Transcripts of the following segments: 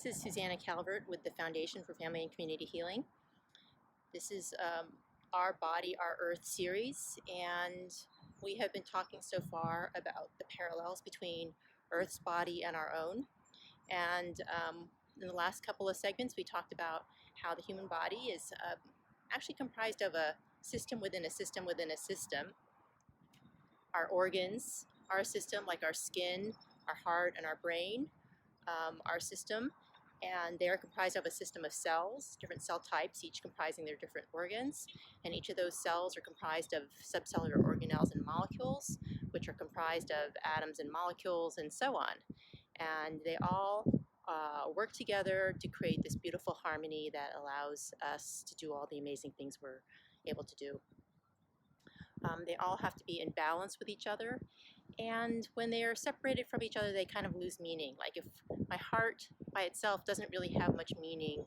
This is Susanna Calvert with the Foundation for Family and Community Healing. This is our Body, Our Earth series, and we have been talking so far about the parallels between Earth's body and our own. And in the last couple of segments, we talked about how the human body is actually comprised of a system within a system within a system. Our organs are a system, like our skin, our heart, and our brain. Our system, and they are comprised of a system of cells, different cell types, each comprising their different organs, and each of those cells are comprised of subcellular organelles and molecules, which are comprised of atoms and molecules and so on. And they all work together to create this beautiful harmony that allows us to do all the amazing things we're able to do. They all have to be in balance with each other, and when they are separated from each other, they kind of lose meaning. Like if my heart by itself doesn't really have much meaning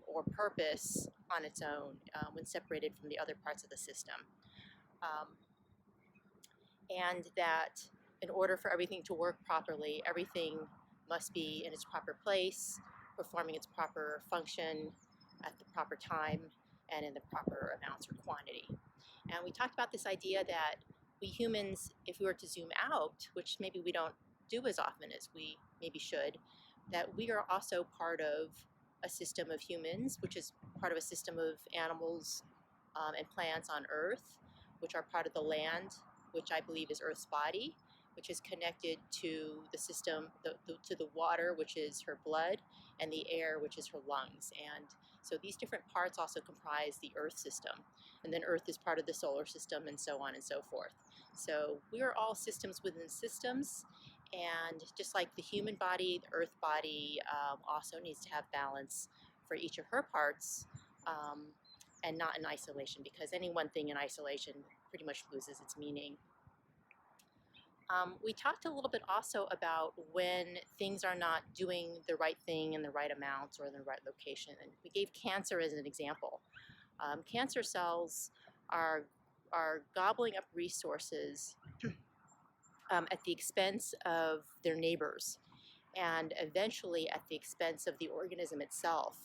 or purpose on its own when separated from the other parts of the system. And that in order for everything to work properly, everything must be in its proper place, performing its proper function at the proper time and in the proper amounts or quantity. And we talked about this idea that we humans, if we were to zoom out, which maybe we don't do as often as we maybe should, that we are also part of a system of humans, which is part of a system of animals and plants on Earth, which are part of the land, which I believe is Earth's body, which is connected to the system, to the water, which is her blood, and the air, which is her lungs. And so these different parts also comprise the Earth system. And then Earth is part of the solar system, and so on and so forth. So we are all systems within systems, and just like the human body, the Earth body also needs to have balance for each of her parts, and not in isolation, because any one thing in isolation pretty much loses its meaning. We talked a little bit also about when things are not doing the right thing in the right amounts or in the right location, and we gave cancer as an example. Cancer cells are gobbling up resources at the expense of their neighbors, and eventually at the expense of the organism itself.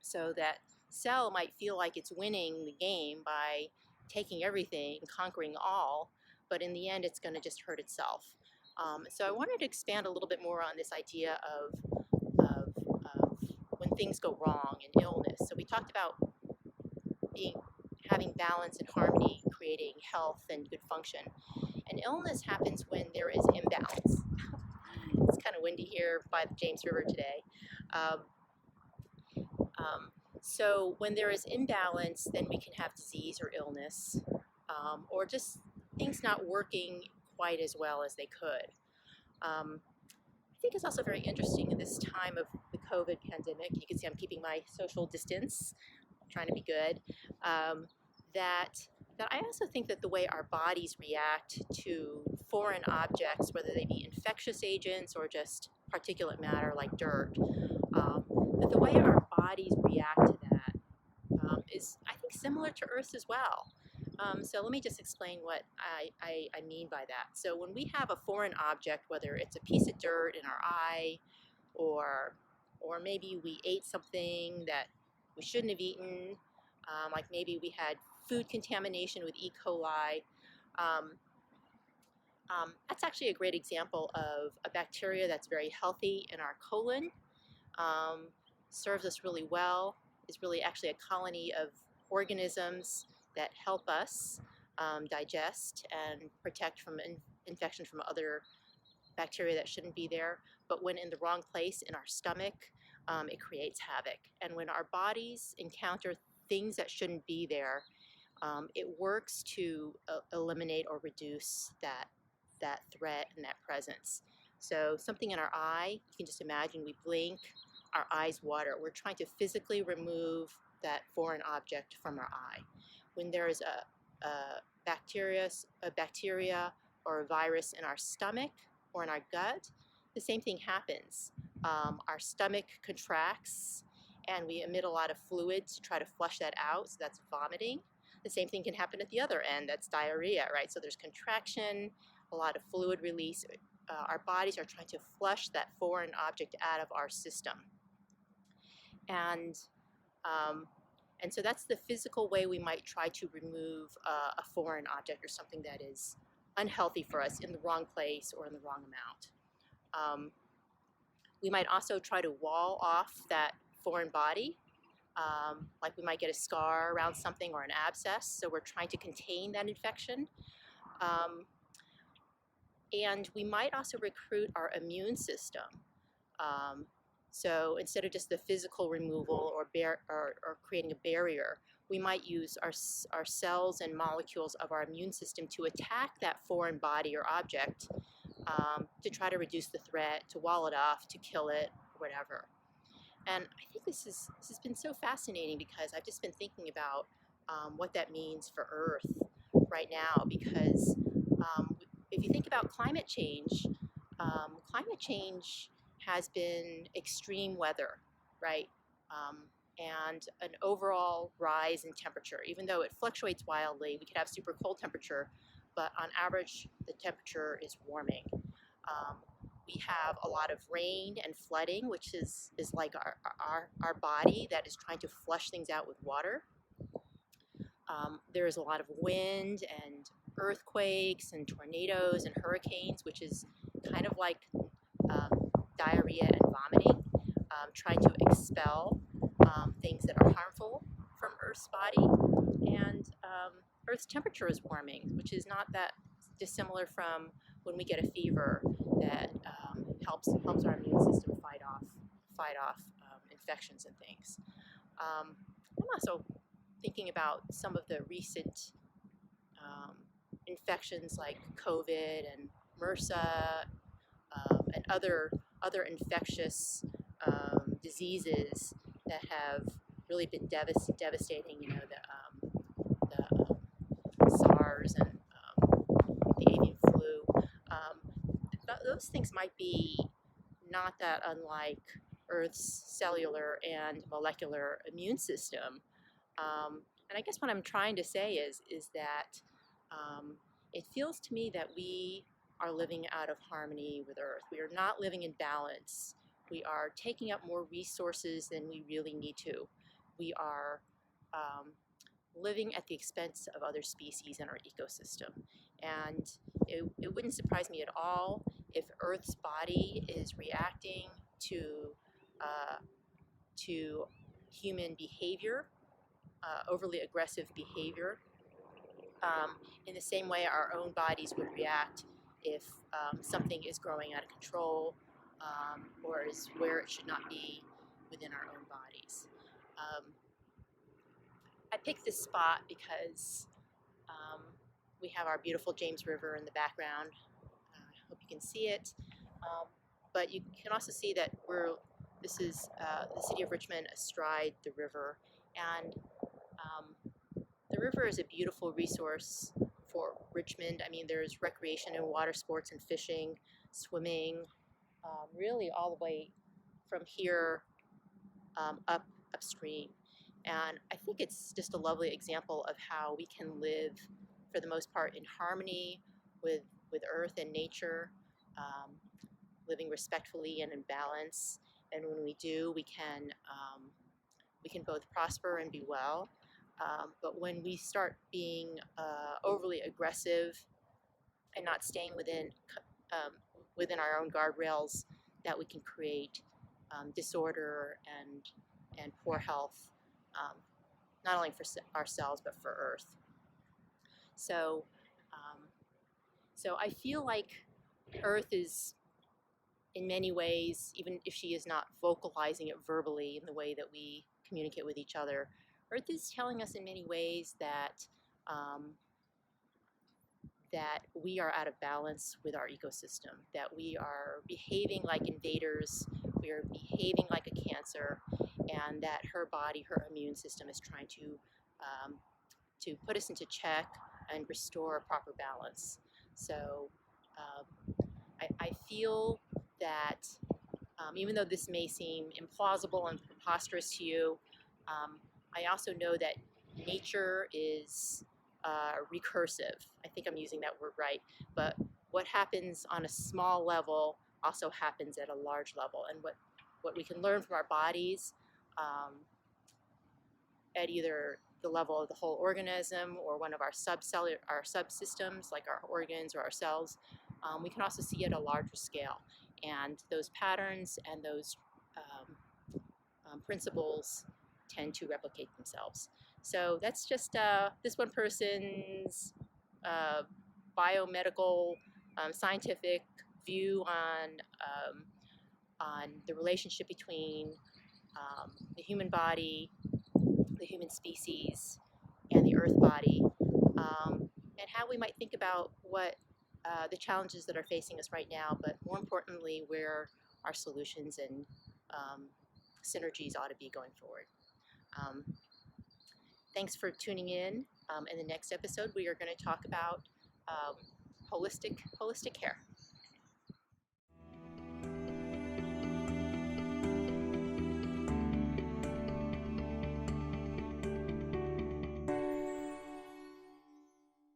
So that cell might feel like it's winning the game by taking everything, conquering all, but in the end it's going to just hurt itself. So I wanted to expand a little bit more on this idea of when things go wrong and illness. So we talked about having balance and harmony, creating health and good function. And illness happens when there is imbalance. It's kind of windy here by the James River today. So when there is imbalance, then we can have disease or illness, or just things not working quite as well as they could. I think it's also very interesting in this time of the COVID pandemic. You can see I'm keeping my social distance, trying to be good. That I also think that the way our bodies react to foreign objects, whether they be infectious agents or just particulate matter like dirt, that the way our bodies react to that is, I think, similar to Earth's as well. So let me just explain what I mean by that. So when we have a foreign object, whether it's a piece of dirt in our eye, or maybe we ate something that we shouldn't have eaten, like maybe we had food contamination with E. coli, that's actually a great example of a bacteria that's very healthy in our colon, serves us really well, is really actually a colony of organisms that help us digest and protect from infection from other bacteria that shouldn't be there. But when in the wrong place in our stomach, it creates havoc. And when our bodies encounter things that shouldn't be there, it works to eliminate or reduce that threat and that presence. So something in our eye, you can just imagine we blink, our eyes water. We're trying to physically remove that foreign object from our eye. When there is a bacteria or a virus in our stomach or in our gut, the same thing happens. Our stomach contracts and we emit a lot of fluid to try to flush that out, so that's vomiting. The same thing can happen at the other end, that's diarrhea, right? So there's contraction, a lot of fluid release, our bodies are trying to flush that foreign object out of our system. And so that's the physical way we might try to remove a foreign object or something that is unhealthy for us in the wrong place or in the wrong amount. We might also try to wall off that foreign body, like we might get a scar around something or an abscess, so we're trying to contain that infection. And we might also recruit our immune system. So instead of just the physical removal or creating a barrier, we might use our cells and molecules of our immune system to attack that foreign body or object, to try to reduce the threat, to wall it off, to kill it, whatever. And I think this has been so fascinating because I've just been thinking about what that means for Earth right now. Because if you think about climate change has been extreme weather, right? And an overall rise in temperature. Even though it fluctuates wildly, we could have super cold temperature, but on average, the temperature is warming. We have a lot of rain and flooding, which is like our body that is trying to flush things out with water. There is a lot of wind and earthquakes and tornadoes and hurricanes, which is kind of like diarrhea and vomiting, trying to expel things that are harmful from Earth's body. And Earth's temperature is warming, which is not that dissimilar from when we get a fever that helps our immune system fight off infections and things. I'm also thinking about some of the recent infections like COVID and MRSA and other infectious diseases that have really been devastating. You know, the SARS and the avian flu. Those things might be not that unlike Earth's cellular and molecular immune system. And I guess what I'm trying to say is that it feels to me that we are living out of harmony with Earth. We are not living in balance. We are taking up more resources than we really need to. We are living at the expense of other species in our ecosystem. And it wouldn't surprise me at all if Earth's body is reacting to human behavior, overly aggressive behavior, in the same way our own bodies would react if something is growing out of control, or is where it should not be within our own bodies. I picked this spot because we have our beautiful James River in the background. I hope you can see it. But you can also see that this is the city of Richmond astride the river. And the river is a beautiful resource for Richmond. I mean, there's recreation and water sports and fishing, swimming, really all the way from here upstream. And I think it's just a lovely example of how we can live, for the most part, in harmony with Earth and nature, living respectfully and in balance. And when we do, we can both prosper and be well. But when we start being overly aggressive and not staying within our own guardrails, that we can create disorder and poor health, not only for ourselves but for Earth. So I feel like Earth is, in many ways, even if she is not vocalizing it verbally in the way that we communicate with each other, Earth is telling us in many ways that we are out of balance with our ecosystem, that we are behaving like invaders, we are behaving like a cancer, and that her body, her immune system, is trying to put us into check and restore a proper balance. So I feel that even though this may seem implausible and preposterous to you, I also know that nature is recursive. I think I'm using that word right. But what happens on a small level also happens at a large level, and what we can learn from our bodies at either the level of the whole organism or one of our subsystems like our organs or our cells, we can also see at a larger scale, and those patterns and those principles tend to replicate themselves. So that's just this one person's biomedical scientific view on the relationship between the human body, the human species, and the earth body, and how we might think about what the challenges that are facing us right now, but more importantly, where our solutions and synergies ought to be going forward. Thanks for tuning in. In the next episode, we are going to talk about holistic care.